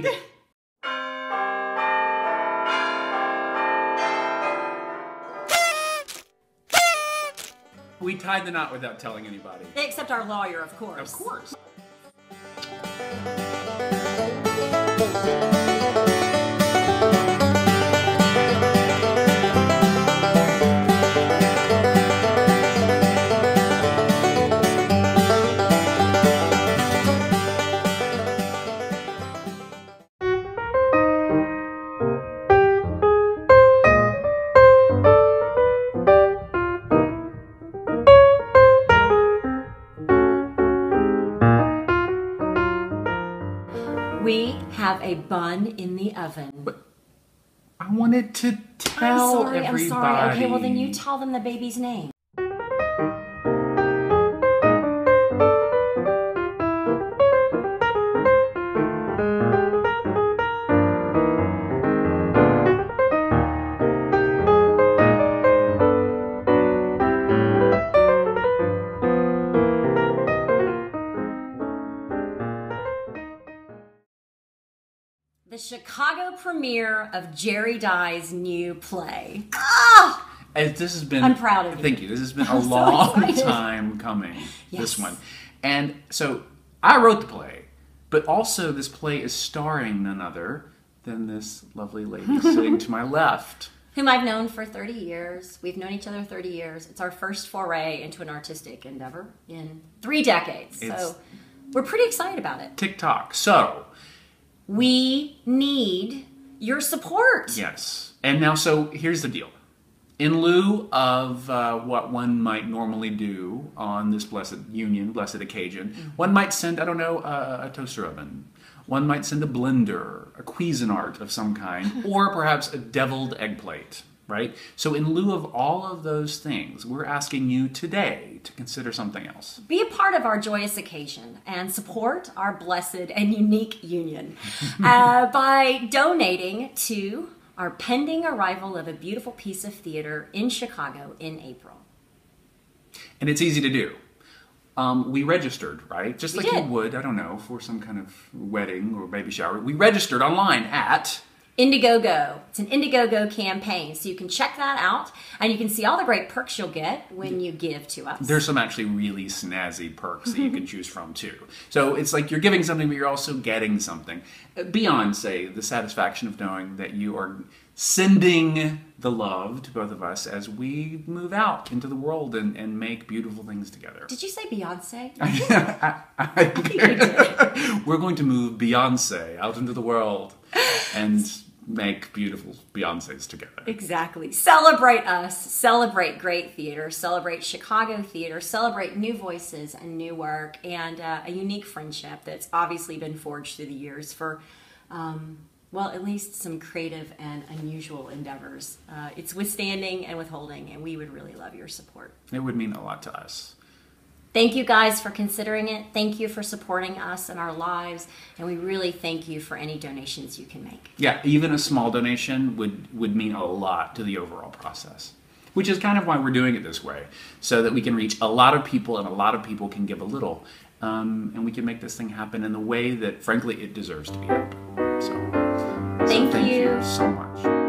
tied. We tied the knot without telling anybody. Except our lawyer, of course. Of course. We have a bun in the oven. But I wanted to tell everybody. I'm sorry. Okay, well then you tell them the baby's name. The Chicago premiere of Jerry Dye's new play. Ah! This has been. I'm proud of you. Thank you. This has been a I'm so long excited. time coming. Yes. This one, and so I wrote the play, but also this play is starring none other than this lovely lady sitting to my left. Whom I've known for 30 years. We've known each other 30 years. It's our first foray into an artistic endeavor in 3 decades. So we're pretty excited about it. TikTok. So we need your support. yes, and now so here's the deal. In lieu of what one might normally do on this blessed union, blessed occasion, one might send, I don't know, a toaster oven. One might send a blender, a Cuisinart of some kind, or perhaps a deviled egg plate, right? So in lieu of all of those things, we're asking you today to consider something else. Be a part of our joyous occasion and support our blessed and unique union by donating to our pending arrival of a beautiful piece of theater in Chicago in April. And it's easy to do. We registered, right? Just We like you did. would, I don't know, for some kind of wedding or baby shower. We registered online at Indiegogo. It's an Indiegogo campaign, so you can check that out, and you can see all the great perks you'll get when you give to us. There's some actually really snazzy perks that you can choose from too. So it's like you're giving something, but you're also getting something. Beyond, say, the satisfaction of knowing that you are sending the love to both of us as we move out into the world and make beautiful things together. Did you say Beyonce? We're going to move Beyonce out into the world and make beautiful Beyoncés together. Exactly. Celebrate us. Celebrate great theater. Celebrate Chicago theater. Celebrate new voices and new work and a unique friendship that's obviously been forged through the years for, well, at least some creative and unusual endeavors. It's withstanding and withholding, and we would really love your support. It would mean a lot to us. Thank you guys for considering it. Thank you for supporting us and our lives. And we really thank you for any donations you can make. Yeah, even a small donation would mean a lot to the overall process, which is kind of why we're doing it this way, so that we can reach a lot of people and a lot of people can give a little. And we can make this thing happen in the way that, frankly, it deserves to be happened. So thank you so much.